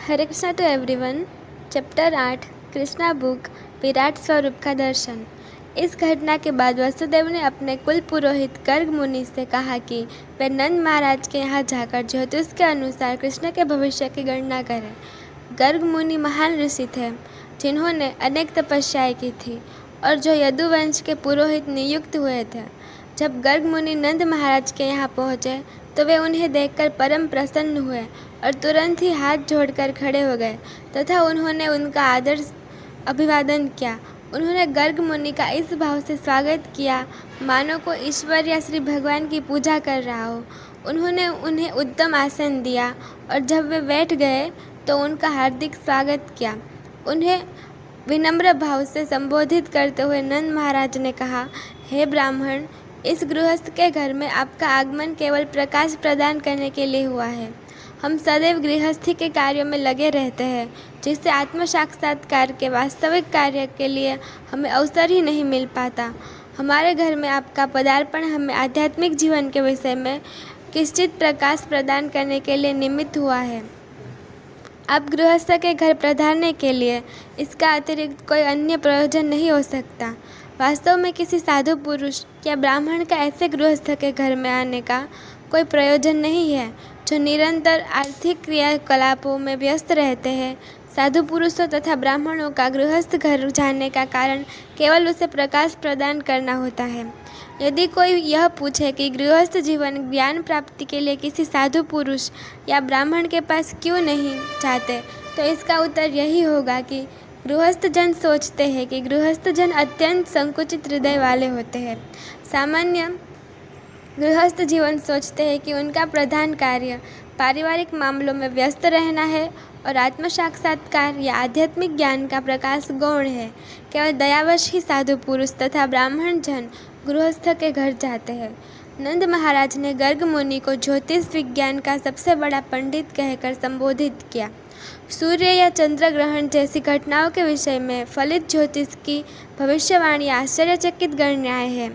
Hare Krishna to everyone. Chapter 8 Krishna book विराट स्वरूप का दर्शन। इस घटना के बाद वसुदेव ने अपने कुल पुरोहित गर्ग मुनि से कहा कि वे नंद महाराज के यहाँ जाकर ज्योतिष के अनुसार कृष्ण के भविष्य की गणना करें। गर्ग मुनि महान ऋषि थे जिन्होंने अनेक तपस्याएं की थी और जो यदुवंश के पुरोहित नियुक्त हुए थे। जब गर्ग मुनि नंद महाराज के यहाँ पहुँचे तो वे उन्हें देखकर परम प्रसन्न हुए और तुरंत ही हाथ जोड़कर खड़े हो गए तथा उन्होंने उनका आदर अभिवादन किया। उन्होंने गर्ग मुनि का इस भाव से स्वागत किया मानो को ईश्वर या श्री भगवान की पूजा कर रहा हो। उन्होंने उन्हें उत्तम आसन दिया और जब वे बैठ गए तो उनका हार्दिक स्वागत किया। उन्हें विनम्र भाव से संबोधित करते हुए नंद महाराज ने कहा, हे ब्राह्मण, इस गृहस्थ के घर में आपका आगमन केवल प्रकाश प्रदान करने के लिए हुआ है। हम सदैव गृहस्थी के कार्यों में लगे रहते हैं जिससे आत्म साक्षात्कार के वास्तविक कार्य के लिए हमें अवसर ही नहीं मिल पाता। हमारे घर में आपका पदार्पण हमें आध्यात्मिक जीवन के विषय में किंचित प्रकाश प्रदान करने के लिए निमित्त हुआ है। आप गृहस्थ के घर पधारने के लिए इसका अतिरिक्त कोई अन्य प्रयोजन नहीं हो सकता। वास्तव में किसी साधु पुरुष या ब्राह्मण का ऐसे गृहस्थ के घर में आने का कोई प्रयोजन नहीं है जो निरंतर आर्थिक क्रियाकलापों में व्यस्त रहते हैं। साधु पुरुषों तथा ब्राह्मणों का गृहस्थ घर जाने का कारण केवल उसे प्रकाश प्रदान करना होता है। यदि कोई यह पूछे कि गृहस्थ जीवन ज्ञान प्राप्ति के लिए किसी साधु पुरुष या ब्राह्मण के पास क्यों नहीं जाते, तो इसका उत्तर यही होगा कि गृहस्थ जन सोचते हैं कि गृहस्थ जन अत्यंत संकुचित हृदय वाले होते हैं। सामान्य गृहस्थ जीवन सोचते हैं कि उनका प्रधान कार्य पारिवारिक मामलों में व्यस्त रहना है और आत्म साक्षात्कार या आध्यात्मिक ज्ञान का प्रकाश गौण है। केवल दयावश ही साधु पुरुष तथा ब्राह्मण जन गृहस्थ के घर जाते हैं। नंद महाराज ने गर्ग मुनि को ज्योतिष विज्ञान का सबसे बड़ा पंडित कहकर संबोधित किया। सूर्य या चंद्र ग्रहण जैसी घटनाओं के विषय में फलित ज्योतिष की भविष्यवाणी आश्चर्यचकित गणनीय है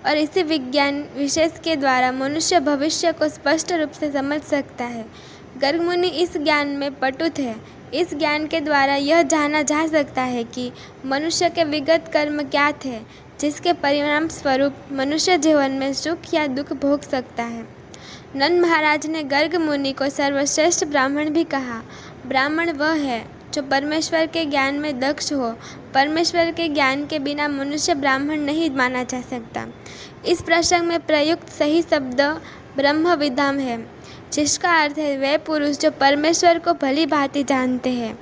और इसी विज्ञान विशेष के द्वारा मनुष्य भविष्य को स्पष्ट रूप से समझ सकता है। गर्ग मुनि इस ज्ञान में पटु थे। इस ज्ञान के द्वारा यह जाना जा सकता है कि मनुष्य के विगत कर्म क्या थे जिसके परिणाम स्वरूप मनुष्य जीवन में सुख या दुख भोग सकता है। नंद महाराज ने गर्ग मुनि को सर्वश्रेष्ठ ब्राह्मण भी कहा। ब्राह्मण वह है जो परमेश्वर के ज्ञान में दक्ष हो। परमेश्वर के ज्ञान के बिना मनुष्य ब्राह्मण नहीं माना जा सकता। इस प्रसंग में प्रयुक्त सही शब्द ब्रह्म विद्वान है, जिसका अर्थ है वे पुरुष जो परमेश्वर को भली भांति जानते हैं।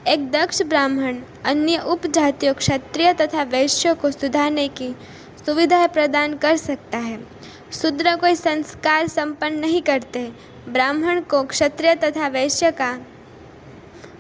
एक दक्ष ब्राह्मण अन्य उपजातियों क्षत्रिय तथा वैश्यों को सुधारने की सुविधाएं प्रदान कर सकता है। शूद्र कोई संस्कार संपन्न नहीं करते। ब्राह्मण को क्षत्रिय तथा वैश्य का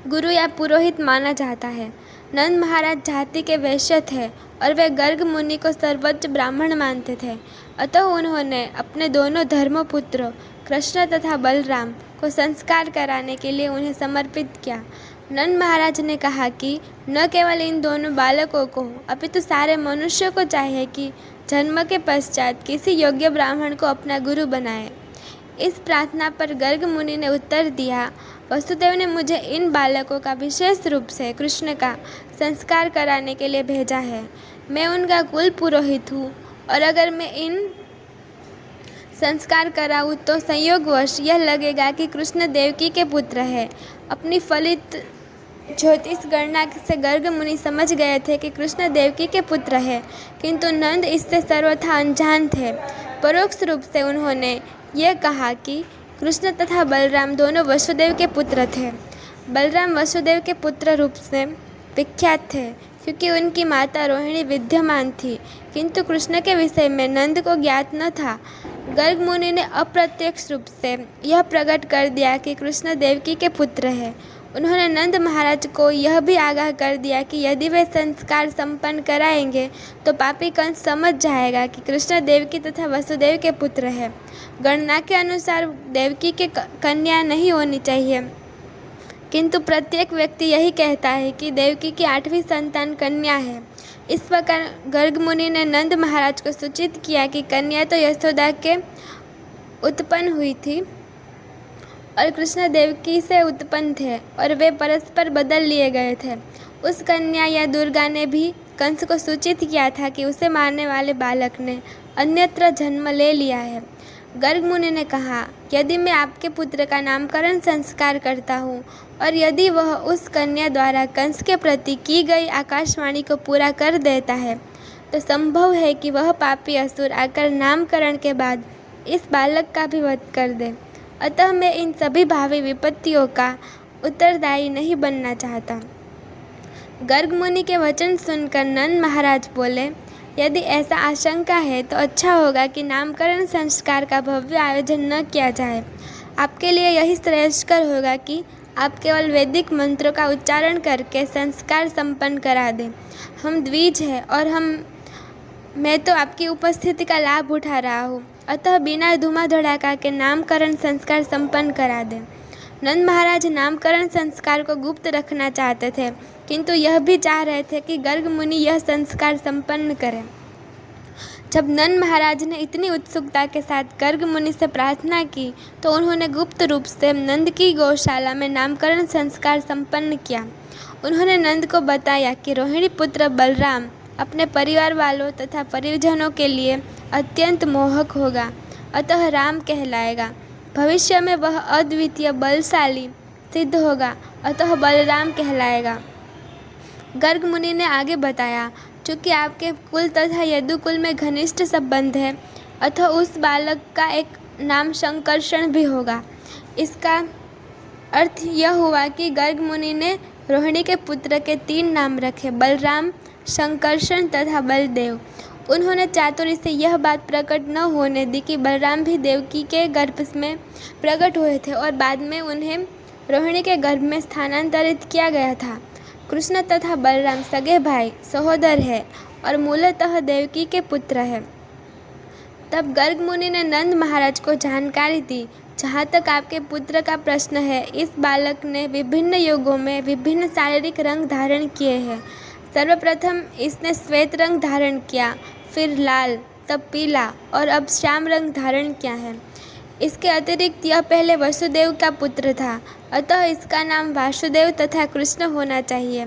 गुरु या पुरोहित माना जाता है। नंद महाराज जाति के वैश्य थे और वे गर्ग मुनि को सर्वोच्च ब्राह्मण मानते थे। अतः उन्होंने अपने दोनों धर्मपुत्रों कृष्ण तथा बलराम को संस्कार कराने के लिए उन्हें समर्पित किया। नंद महाराज ने कहा कि न केवल इन दोनों बालकों को अपितु सारे मनुष्यों को चाहिए कि जन्म के पश्चात किसी योग्य ब्राह्मण को अपना गुरु बनाए। इस प्रार्थना पर गर्ग मुनि ने उत्तर दिया, वसुदेव ने मुझे इन बालकों का विशेष रूप से कृष्ण का संस्कार कराने के लिए भेजा है। मैं उनका कुल पुरोहित हूँ और अगर मैं इन संस्कार कराऊँ तो संयोगवश यह लगेगा कि कृष्ण देवकी के पुत्र है। अपनी फलित ज्योतिष गणना से गर्ग मुनि समझ गए थे कि कृष्ण देवकी के पुत्र है, किंतु नंद इससे सर्वथा अनजान थे। परोक्ष रूप से उन्होंने यह कहा कि कृष्ण तथा बलराम दोनों वसुदेव के पुत्र थे। बलराम वसुदेव के पुत्र रूप से विख्यात थे क्योंकि उनकी माता रोहिणी विद्यमान थी, किंतु कृष्ण के विषय में नंद को ज्ञात न था। गर्ग मुनि ने अप्रत्यक्ष रूप से यह प्रकट कर दिया कि कृष्ण देवकी के पुत्र है। उन्होंने नंद महाराज को यह भी आगाह कर दिया कि यदि वे संस्कार संपन्न कराएंगे तो पापी कंस समझ जाएगा कि कृष्ण देवकी तथा वसुदेव के पुत्र है। गणना के अनुसार देवकी के कन्या नहीं होनी चाहिए, किंतु प्रत्येक व्यक्ति यही कहता है कि देवकी की 8वीं संतान कन्या है। इस प्रकार गर्ग मुनि ने नंद महाराज को सूचित किया कि कन्या तो यशोदा के उत्पन्न हुई थी और कृष्ण देवकी से उत्पन्न थे और वे परस्पर बदल लिए गए थे। उस कन्या या दुर्गा ने भी कंस को सूचित किया था कि उसे मारने वाले बालक ने अन्यत्र जन्म ले लिया है। गर्ग मुनि ने कहा, यदि मैं आपके पुत्र का नामकरण संस्कार करता हूँ और यदि वह उस कन्या द्वारा कंस के प्रति की गई आकाशवाणी को पूरा कर देता है, तो संभव है कि वह पापी असुर आकर नामकरण के बाद इस बालक का भी वध कर दे। अतः मैं इन सभी भावी विपत्तियों का उत्तरदायी नहीं बनना चाहता। गर्ग मुनि के वचन सुनकर नंद महाराज बोले, यदि ऐसा आशंका है तो अच्छा होगा कि नामकरण संस्कार का भव्य आयोजन न किया जाए। आपके लिए यही श्रेयस्कर होगा कि आप केवल वैदिक मंत्रों का उच्चारण करके संस्कार संपन्न करा दें। हम द्विज हैं और मैं तो आपकी उपस्थिति का लाभ उठा रहा हूँ, अतः बिना धूमा धड़ाका के नामकरण संस्कार संपन्न करा दें। नंद महाराज नामकरण संस्कार को गुप्त रखना चाहते थे, किंतु यह भी चाह रहे थे कि गर्ग मुनि यह संस्कार संपन्न करें। जब नंद महाराज ने इतनी उत्सुकता के साथ गर्ग मुनि से प्रार्थना की, तो उन्होंने गुप्त रूप से नंद की गौशाला में नामकरण संस्कार संपन्न किया। उन्होंने नंद को बताया कि रोहिणी पुत्र बलराम अपने परिवार वालों तथा परिजनों के लिए अत्यंत मोहक होगा, अतः राम कहलाएगा। भविष्य में वह अद्वितीय बलशाली सिद्ध होगा, अतः बलराम कहलाएगा। गर्ग मुनि ने आगे बताया, चूँकि आपके कुल तथा यदुकुल में घनिष्ठ संबंध है, अतः उस बालक का एक नाम शंकर्षण भी होगा। इसका अर्थ यह हुआ कि गर्ग मुनि ने रोहिणी के पुत्र के 3 नाम रखे, बलराम, शंकर्षण तथा बलदेव। उन्होंने चातुर्य से यह बात प्रकट न होने दी कि बलराम भी देवकी के गर्भ में प्रकट हुए थे और बाद में उन्हें रोहिणी के गर्भ में स्थानांतरित किया गया था। कृष्ण तथा बलराम सगे भाई सहोदर है और मूलतः देवकी के पुत्र है। तब गर्ग मुनि ने नंद महाराज को जानकारी दी, जहाँ तक आपके पुत्र का प्रश्न है, इस बालक ने विभिन्न युगों में विभिन्न शारीरिक रंग धारण किए हैं। सर्वप्रथम इसने श्वेत रंग धारण किया, फिर लाल, तब पीला और अब श्याम रंग धारण किया है। इसके अतिरिक्त यह पहले वसुदेव का पुत्र था, अतः इसका नाम वासुदेव तथा कृष्ण होना चाहिए।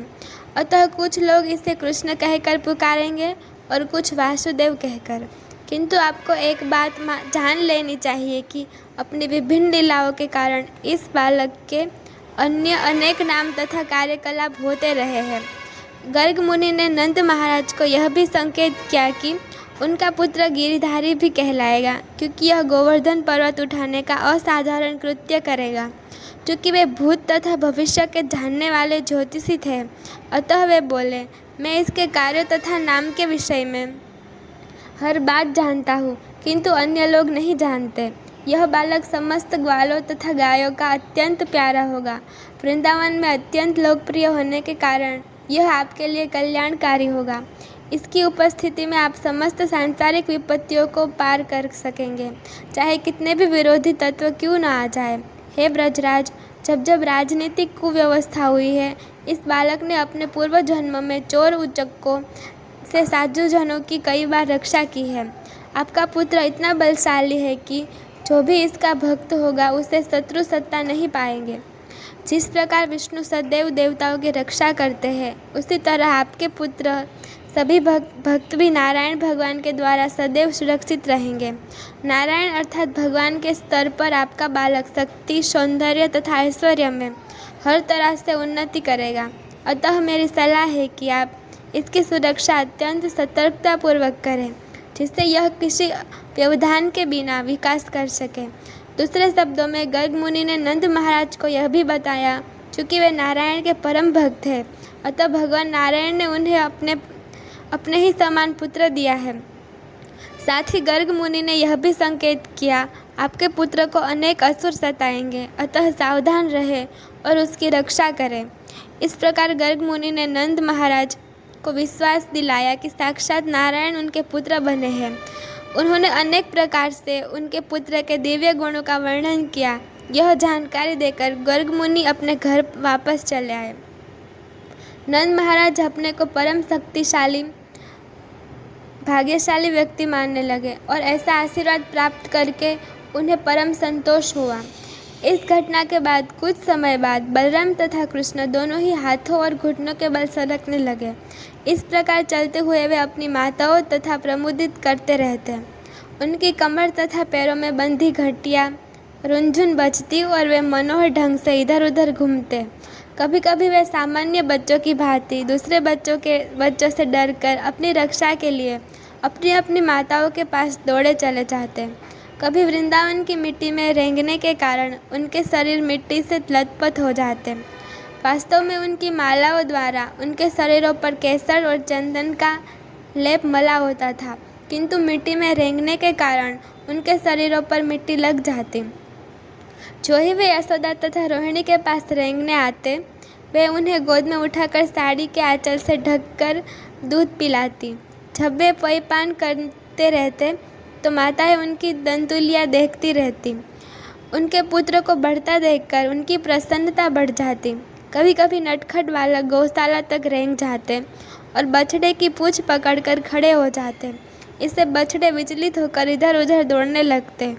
अतः कुछ लोग इसे कृष्ण कहकर पुकारेंगे और कुछ वासुदेव कहकर। किंतु आपको एक बात जान लेनी चाहिए कि अपनी विभिन्न लीलाओं के कारण इस बालक के अन्य अनेक नाम तथा कार्यकलाप होते रहे हैं। गर्ग मुनि ने नंद महाराज को यह भी संकेत किया कि उनका पुत्र गिरिधारी भी कहलाएगा, क्योंकि यह गोवर्धन पर्वत उठाने का असाधारण कृत्य करेगा। क्योंकि वे भूत तथा भविष्य के जानने वाले ज्योतिषी थे, अतः वे बोले, मैं इसके कार्य तथा नाम के विषय में हर बात जानता हूँ, किंतु अन्य लोग नहीं जानते। यह बालक समस्त ग्वालों तथा गायों का अत्यंत प्यारा होगा। वृंदावन में अत्यंत लोकप्रिय होने के कारण यह आपके लिए कल्याणकारी होगा। इसकी उपस्थिति में आप समस्त सांसारिक विपत्तियों को पार कर सकेंगे, चाहे कितने भी विरोधी तत्व क्यों न आ जाए। हे ब्रजराज, जब जब राजनीतिक कुव्यवस्था हुई है, इस बालक ने अपने पूर्व जन्म में चोर उचक्कों से साधुजनों की कई बार रक्षा की है। आपका पुत्र इतना बलशाली है कि जो भी इसका भक्त होगा उसे शत्रु सत्ता नहीं पाएंगे। जिस प्रकार विष्णु सदैव देवताओं की रक्षा करते हैं, उसी तरह आपके पुत्र सभी भक्त भी नारायण भगवान के द्वारा सदैव सुरक्षित रहेंगे। नारायण अर्थात भगवान के स्तर पर आपका बालक शक्ति, सौंदर्य तथा ऐश्वर्य में हर तरह से उन्नति करेगा। अतः मेरी सलाह है कि आप इसकी सुरक्षा अत्यंत सतर्कतापूर्वक करें, जिससे यह किसी व्यवधान के बिना विकास कर सके। दूसरे शब्दों में गर्ग मुनि ने नंद महाराज को यह भी बताया, चूँकि वे नारायण के परम भक्त हैं, अतः भगवान नारायण ने उन्हें अपने ही समान पुत्र दिया है। साथ ही गर्ग मुनि ने यह भी संकेत किया, आपके पुत्र को अनेक असुर सताएंगे, अतः सावधान रहे और उसकी रक्षा करें। इस प्रकार गर्ग मुनि ने नंद महाराज को विश्वास दिलाया कि साक्षात नारायण उनके पुत्र बने हैं। उन्होंने अनेक प्रकार से उनके पुत्र के दिव्य गुणों का वर्णन किया। यह जानकारी देकर गर्ग मुनि अपने घर वापस चले आए। नंद महाराज अपने को परम शक्तिशाली भाग्यशाली व्यक्ति मानने लगे और ऐसा आशीर्वाद प्राप्त करके उन्हें परम संतोष हुआ। इस घटना के बाद कुछ समय बाद बलराम तथा कृष्ण दोनों ही हाथों और घुटनों के बल सरकने लगे। इस प्रकार चलते हुए वे अपनी माताओं तथा प्रमुदित करते रहते। उनकी कमर तथा पैरों में बंधी घंटियाँ रुनझुन बजती और वे मनोहर ढंग से इधर उधर घूमते। कभी कभी वे सामान्य बच्चों की भांति दूसरे बच्चों से डरकर अपनी रक्षा के लिए अपनी अपनी माताओं के पास दौड़े चले जाते। कभी वृंदावन की मिट्टी में रेंगने के कारण उनके शरीर मिट्टी से लथपथ हो जाते। वास्तव में उनकी मालाओं द्वारा उनके शरीरों पर केसर और चंदन का लेप मला होता था, किंतु मिट्टी में रेंगने के कारण उनके शरीरों पर मिट्टी लग जाती। जो ही वे यशोदा तथा रोहिणी के पास रेंगने आते, वे उन्हें गोद में उठाकर साड़ी के आंचल से ढककर दूध पिलाती। जब वे पयपान करते रहते तो माताएं उनकी दंतुलियाँ देखती रहती। उनके पुत्र को बढ़ता देखकर उनकी प्रसन्नता बढ़ जाती। कभी कभी नटखट बालक गौशाला तक रेंग जाते और बछड़े की पूंछ पकड़कर खड़े हो जाते। इससे बछड़े विचलित होकर इधर उधर दौड़ने लगते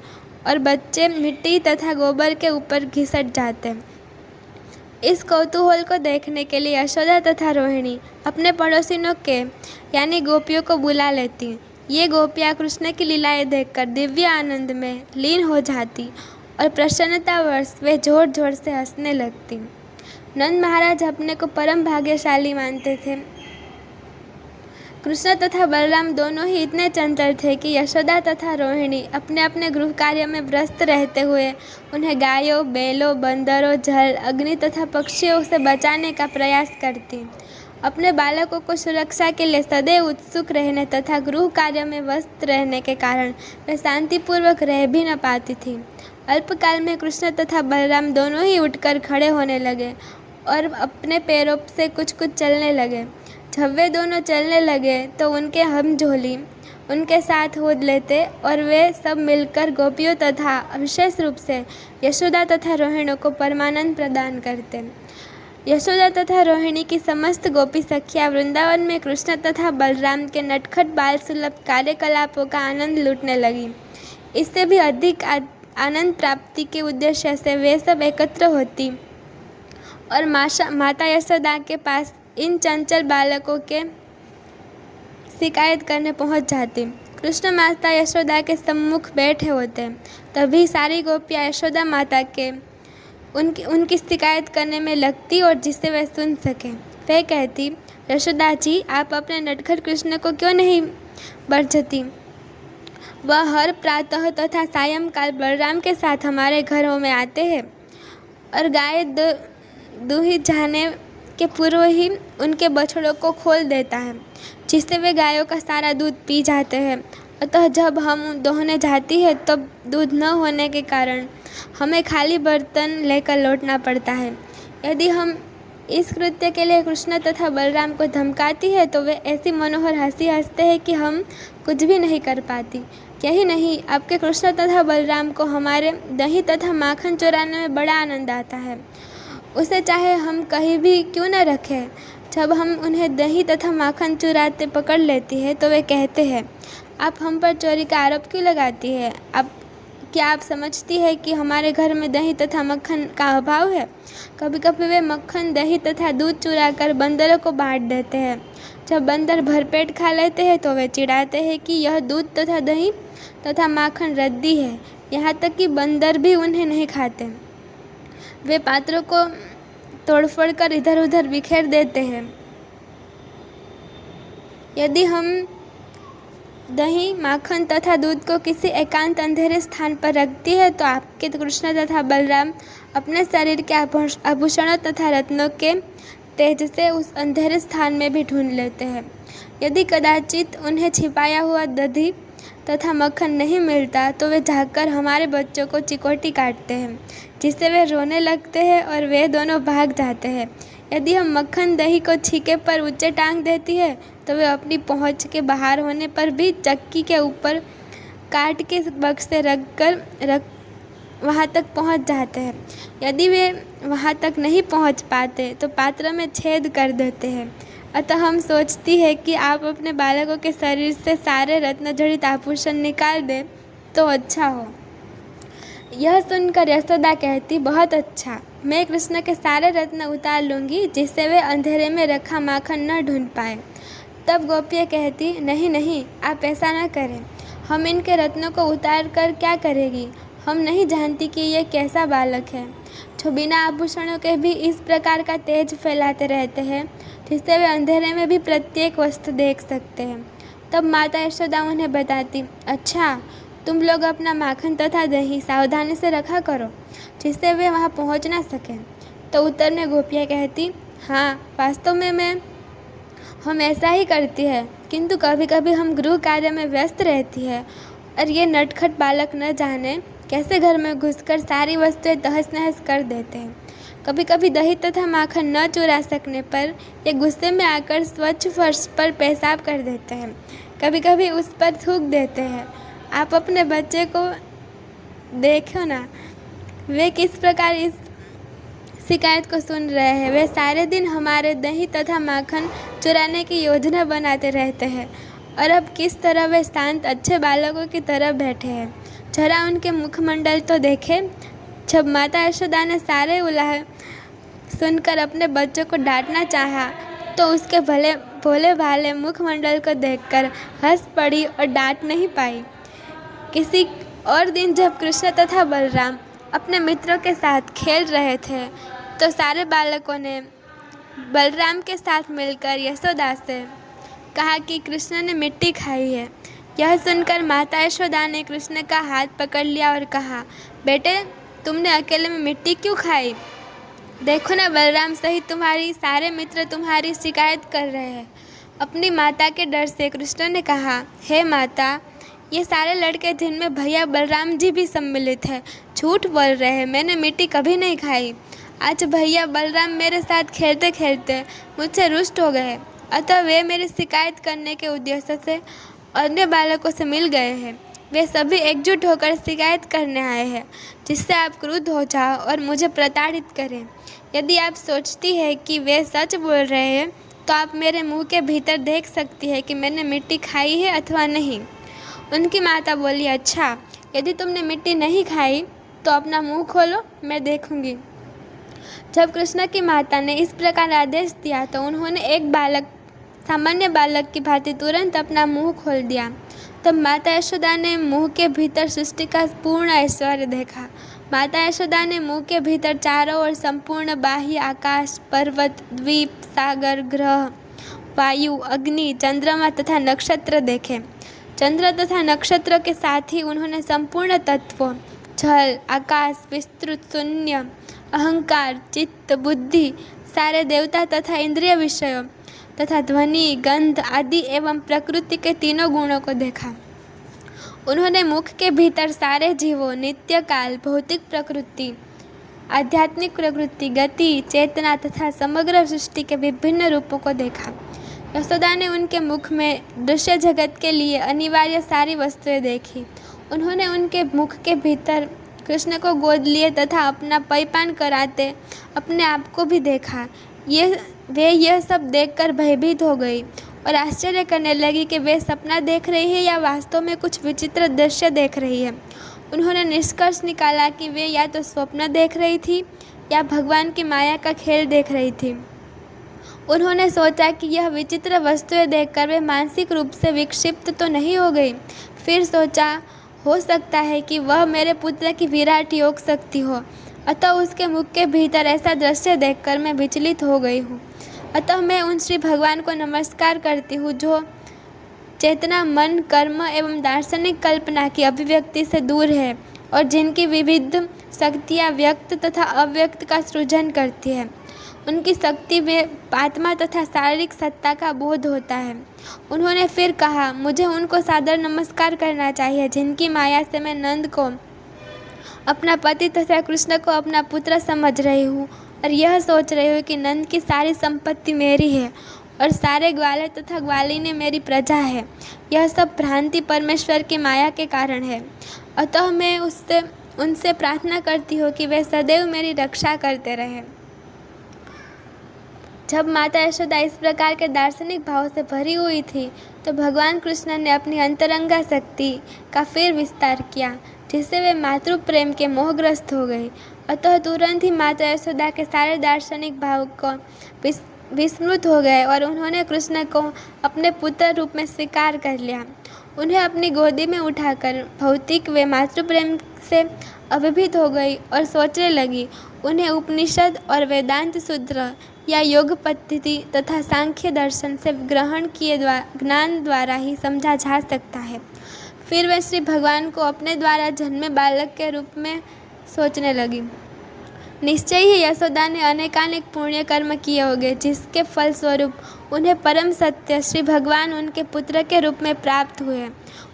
और बच्चे मिट्टी तथा गोबर के ऊपर घिसट जाते। इस कौतूहल को देखने के लिए यशोदा तथा रोहिणी अपने पड़ोसिनों के यानी गोपियों को बुला लेती। ये गोपियाँ कृष्ण की लीलाएं देखकर दिव्य आनंद में लीन हो जाती और प्रसन्नतावश वे जोर जोर से हंसने लगती। नंद महाराज अपने को परम भाग्यशाली मानते थे। कृष्ण तथा बलराम दोनों ही इतने चंचल थे कि यशोदा तथा रोहिणी अपने अपने गृह कार्य में व्यस्त रहते हुए उन्हें गायों, बैलों, बंदरों, जल, अग्नि तथा पक्षियों से बचाने का प्रयास करती। अपने बालकों को सुरक्षा के लिए सदैव उत्सुक रहने तथा गृह कार्य में व्यस्त रहने के कारण वे शांतिपूर्वक रह भी न पाती थी। अल्पकाल में कृष्ण तथा बलराम दोनों ही उठकर खड़े होने लगे और अपने पैरों से कुछ कुछ चलने लगे। जब वे दोनों चलने लगे तो उनके हमझोली उनके साथ हो लेते और वे सब मिलकर गोपियों तथा विशेष रूप से यशोदा तथा रोहिणी को परमानंद प्रदान करते। यशोदा तथा रोहिणी की समस्त गोपी सखियाँ वृंदावन में कृष्ण तथा बलराम के नटखट बाल सुलभ कार्यकलापों का आनंद लूटने लगी। इससे भी अधिक आनंद प्राप्ति के उद्देश्य से वे सब एकत्र होती और माता यशोदा के पास इन चंचल बालकों के शिकायत करने पहुंच जाती। कृष्ण माता यशोदा के सम्मुख बैठे होते, तभी सारी गोपियाँ यशोदा माता के उनकी शिकायत करने में लगती और जिससे वे सुन सकें। वे कहती, यशोदा जी, आप अपने नटखट कृष्ण को क्यों नहीं बरझती? वह हर प्रातः तथा सायंकाल बलराम के साथ हमारे घरों में आते हैं और गाय दूही जाने के पूर्व ही उनके बछड़ों को खोल देता है, जिससे वे गायों का सारा दूध पी जाते हैं। अतः जब हम दोहने जाती है तब दूध न होने के कारण हमें खाली बर्तन लेकर लौटना पड़ता है। यदि हम इस कृत्य के लिए कृष्ण तथा बलराम को धमकाती है तो वे ऐसी मनोहर हंसी हंसते हैं कि हम कुछ भी नहीं कर पाती। यही नहीं, आपके कृष्ण तथा बलराम को हमारे दही तथा माखन चुराने में बड़ा आनंद आता है। उसे चाहे हम कहीं भी क्यों न रखें, जब हम उन्हें दही तथा माखन चुराते पकड़ लेती है तो वे कहते हैं, आप हम पर चोरी का आरोप क्यों लगाती है? क्या आप समझती है कि हमारे घर में दही तथा मक्खन का अभाव है? कभी कभी वे मक्खन, दही तथा दूध चुराकर बंदरों को बांट देते हैं। जब बंदर भरपेट खा लेते हैं तो वे चिढ़ाते हैं कि यह दूध तथा दही तथा माखन रद्दी है। यहाँ तक कि बंदर भी उन्हें नहीं खाते। वे पात्रों को तोड़फोड़ कर इधर उधर बिखेर देते हैं। यदि हम दही, माखन तथा दूध को किसी एकांत अंधेरे स्थान पर रखती है तो आपके कृष्ण तथा बलराम अपने शरीर के आभूषणों तथा रत्नों के तेज से उस अंधेरे स्थान में भी ढूंढ लेते हैं। यदि कदाचित उन्हें छिपाया हुआ दही तथा मक्खन नहीं मिलता तो वे जाकर हमारे बच्चों को चिकोटी काटते हैं, जिससे वे रोने लगते हैं और वे दोनों भाग जाते हैं। यदि हम मक्खन दही को छीके पर ऊंचे टांग देती है तो वे अपनी पहुंच के बाहर होने पर भी चक्की के ऊपर काट के बक्स से रख वहाँ तक पहुँच जाते हैं। यदि वे वहाँ तक नहीं पहुँच पाते तो पात्र में छेद कर देते हैं। अतः हम सोचती है कि आप अपने बालकों के शरीर से सारे रत्न जड़ित आभूषण निकाल दें तो अच्छा हो। यह सुनकर यशोदा कहती, बहुत अच्छा, मैं कृष्ण के सारे रत्न उतार लूँगी जिससे वे अंधेरे में रखा माखन न ढूंढ पाए। तब गोपियाँ कहती, नहीं नहीं, आप ऐसा न करें, हम इनके रत्नों को उतार कर क्या करेगी। हम नहीं जानती कि ये कैसा बालक है जो बिना आभूषणों के भी इस प्रकार का तेज फैलाते रहते हैं जिससे वे अंधेरे में भी प्रत्येक वस्तु देख सकते हैं। तब माता यशोदा उन्हें बताती, अच्छा, तुम लोग अपना माखन तथा दही सावधानी से रखा करो जिससे वे वहाँ पहुँच ना सकें। तो उत्तर में गोपियाँ कहती, हाँ, वास्तव में हम ऐसा ही करती है, किंतु कभी कभी हम गृह कार्य में व्यस्त रहती है और ये नटखट बालक न जाने कैसे घर में घुसकर सारी वस्तुएं तहस नहस कर देते हैं। कभी कभी दही तथा माखन न चुरा सकने पर ये गुस्से में आकर स्वच्छ फर्श पर पेशाब कर देते हैं, कभी कभी उस पर थूक देते हैं। आप अपने बच्चे को देखो ना, वे किस प्रकार इस शिकायत को सुन रहे हैं। वे सारे दिन हमारे दही तथा माखन चुराने की योजना बनाते रहते हैं और अब किस तरह वे शांत अच्छे बालकों की तरह बैठे हैं। जरा उनके मुखमंडल तो देखें। जब माता यशोदा ने सारे उलाह सुनकर अपने बच्चों को डांटना चाहा तो उसके भोले भाले मुखमंडल को देखकर हंस पड़ी और डांट नहीं पाई। किसी और दिन जब कृष्ण तथा बलराम अपने मित्रों के साथ खेल रहे थे तो सारे बालकों ने बलराम के साथ मिलकर यशोदा से कहा कि कृष्ण ने मिट्टी खाई है। यह सुनकर माता यशोदा ने कृष्ण का हाथ पकड़ लिया और कहा, बेटे, तुमने अकेले में मिट्टी क्यों खाई? देखो ना, बलराम सहित तुम्हारी सारे मित्र तुम्हारी शिकायत कर रहे हैं। अपनी माता के डर से कृष्ण ने कहा, हे माता, ये सारे लड़के जिनमें भैया बलराम जी भी सम्मिलित है झूठ बोल रहे हैं। मैंने मिट्टी कभी नहीं खाई। आज भैया बलराम मेरे साथ खेलते खेलते मुझसे रुष्ट हो गए, अतः वे मेरी शिकायत करने के उद्देश्य से अन्य बालकों से मिल गए हैं। वे सभी एकजुट होकर शिकायत करने आए हैं जिससे आप क्रुद्ध हो जाओ और मुझे प्रताड़ित करें। यदि आप सोचती है कि वे सच बोल रहे हैं तो आप मेरे मुंह के भीतर देख सकती है कि मैंने मिट्टी खाई है अथवा नहीं। उनकी माता बोली, अच्छा, यदि तुमने मिट्टी नहीं खाई तो अपना मुंह खोलो, मैं देखूंगी। जब कृष्ण की माता ने इस प्रकार आदेश दिया तो उन्होंने एक सामान्य बालक की भांति तुरंत अपना मुंह खोल दिया। तब माता यशोदा ने मुंह के भीतर सृष्टि का पूर्ण ऐश्वर्य देखा। माता यशोदा ने मुंह के भीतर चारों ओर संपूर्ण बाह्य आकाश, पर्वत, द्वीप, सागर, ग्रह, वायु, अग्नि, चंद्रमा तथा नक्षत्र देखे। चंद्र तथा नक्षत्र के साथ ही उन्होंने संपूर्ण तत्वों, जल, आकाश, विस्तृत शून्य, अहंकार, चित्त, बुद्धि, सारे देवता तथा इंद्रिय विषयों तथा ध्वनि, गंध आदि एवं प्रकृति के तीनों गुणों को देखा। उन्होंने मुख के भीतर सारे जीवों, नित्य काल, भौतिक प्रकृति, आध्यात्मिक प्रकृति, गति, चेतना तथा समग्र सृष्टि के विभिन्न रूपों को देखा। यशोदा ने उनके मुख में दृश्य जगत के लिए अनिवार्य सारी वस्तुएं देखी। उन्होंने उनके मुख के भीतर कृष्ण को गोद लिए तथा अपना पयपान कराते अपने आप को भी देखा। वे यह सब देखकर भयभीत हो गई और आश्चर्य करने लगी कि वे सपना देख रही है या वास्तव में कुछ विचित्र दृश्य देख रही है। उन्होंने निष्कर्ष निकाला कि वे या तो स्वप्न देख रही थी या भगवान की माया का खेल देख रही थी। उन्होंने सोचा कि यह विचित्र वस्तुएं देखकर वे मानसिक रूप से विक्षिप्त तो नहीं हो गई। फिर सोचा, हो सकता है कि वह मेरे पुत्र की विराट योग शक्ति हो, अतः उसके मुख के भीतर ऐसा दृश्य देखकर मैं विचलित हो गई हूँ। अतः मैं उन श्री भगवान को नमस्कार करती हूँ जो चेतना, मन, कर्म एवं दार्शनिक कल्पना की अभिव्यक्ति से दूर है और जिनकी विविध शक्तियाँ व्यक्त तथा अव्यक्त का सृजन करती है। उनकी शक्ति में आत्मा तथा शारीरिक सत्ता का बोध होता है। उन्होंने फिर कहा, मुझे उनको सादर नमस्कार करना चाहिए जिनकी माया से मैं नंद को अपना पति तथा कृष्ण को अपना पुत्र समझ रही हूँ और यह सोच रही हूँ कि नंद की सारी संपत्ति मेरी है और सारे ग्वाले तथा ग्वालिनी मेरी प्रजा है। यह सब भ्रांति परमेश्वर की माया के कारण है। अतः मैं उनसे प्रार्थना करती हूँ कि वे सदैव मेरी रक्षा करते रहें। जब माता यशोदा इस प्रकार के दार्शनिक भाव से भरी हुई थी तो भगवान कृष्ण ने अपनी अंतरंगा शक्ति का फिर विस्तार किया। जिससे वे मातृ प्रेम के मोहग्रस्त हो गई। अतः तुरंत ही माता यशोदा के सारे दार्शनिक भाव को विस्मृत हो गए और उन्होंने कृष्ण को अपने पुत्र रूप में स्वीकार कर लिया। उन्हें अपनी गोदी में उठाकर भौतिक व मातृ प्रेम से अभिभूत हो गई और सोचने लगी। उन्हें उपनिषद और वेदांत सूत्र या योग पद्धति तथा सांख्य दर्शन से ग्रहण किए ज्ञान द्वारा ही समझा जा सकता है। फिर वे श्री भगवान को अपने द्वारा जन्मे बालक के रूप में सोचने लगी। निश्चय ही यशोदा ने अनेकानेक पुण्य कर्म किए होंगे, जिसके फलस्वरूप उन्हें परम सत्य श्री भगवान उनके पुत्र के रूप में प्राप्त हुए।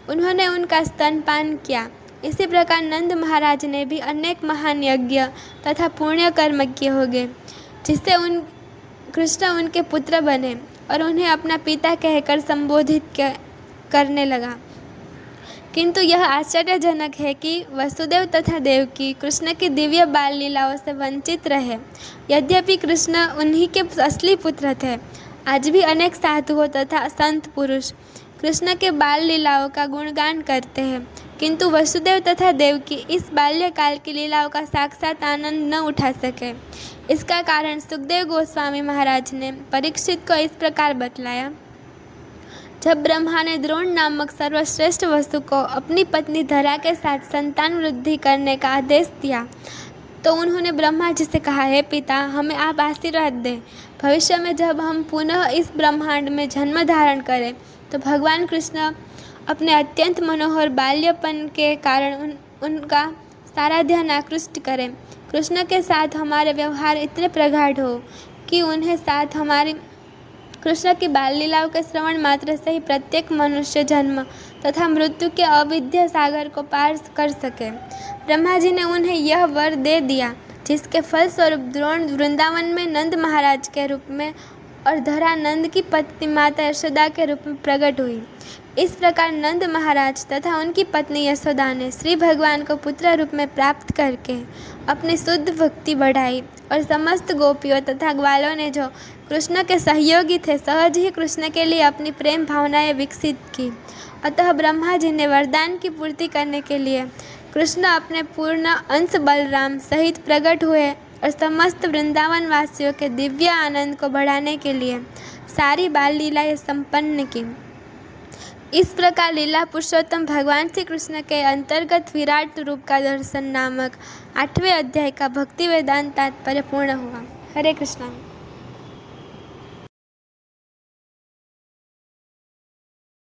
उन्होंने उनका स्तनपान किया। इसी प्रकार नंद महाराज ने भी अनेक महान यज्ञ तथा पुण्य कर्म किए होंगे, जिससे कृष्ण उनके पुत्र बने और उन्हें अपना पिता कहकर संबोधित करने लगा। किंतु यह आश्चर्यजनक है कि वसुदेव तथा देवकी कृष्ण की दिव्य बाल लीलाओं से वंचित रहे। यद्यपि कृष्ण उन्हीं के असली पुत्र थे, आज भी अनेक साधुओं तथा संत पुरुष कृष्ण के बाल लीलाओं का गुणगान करते हैं, किंतु वसुदेव तथा देवकी इस बाल्यकाल की लीलाओं का साक्षात आनंद न उठा सके। इसका कारण सुखदेव गोस्वामी महाराज ने परीक्षित को इस प्रकार बतलाया। जब ब्रह्मा ने द्रोण नामक सर्वश्रेष्ठ वसु को अपनी पत्नी धरा के साथ संतान वृद्धि करने का आदेश दिया, तो उन्होंने ब्रह्मा जी से कहा, हे पिता, हमें आप आशीर्वाद दें। भविष्य में जब हम पुनः इस ब्रह्मांड में जन्म धारण करें, तो भगवान कृष्ण अपने अत्यंत मनोहर बाल्यपन के कारण उनका सारा ध्यान आकृष्ट करें। कृष्ण के साथ हमारे व्यवहार इतने प्रगाढ़ हो कि उन्हें साथ हमारी कृष्ण की बाल लीलाओं के श्रवण मात्र से ही प्रत्येक मनुष्य जन्म तथा मृत्यु के अविद्या सागर को पार कर सके। ब्रह्मा जी ने उन्हें यह वर दे दिया, जिसके फलस्वरूप द्रोण वृंदावन में नंद महाराज के रूप में और धरा नंद की पत्नी माता यशोदा के रूप में प्रकट हुई। इस प्रकार नंद महाराज तथा उनकी पत्नी यशोदा ने श्री भगवान को पुत्र रूप में प्राप्त करके अपनी शुद्ध भक्ति बढ़ाई और समस्त गोपियों तथा ग्वालों ने जो कृष्ण के सहयोगी थे, सहज ही कृष्ण के लिए अपनी प्रेम भावनाएं विकसित की। अतः ब्रह्मा जी ने वरदान की पूर्ति करने के लिए कृष्ण अपने पूर्ण अंश बलराम सहित प्रकट हुए और समस्त वृंदावन वासियों के दिव्य आनंद को बढ़ाने के लिए सारी बाल लीलाएं संपन्न की। इस प्रकार लीला पुरुषोत्तम भगवान श्री कृष्ण के अंतर्गत विराट रूप का दर्शन नामक 8वें अध्याय का भक्ति वेदांत तात्पर्य पूर्ण हुआ। हरे कृष्णा।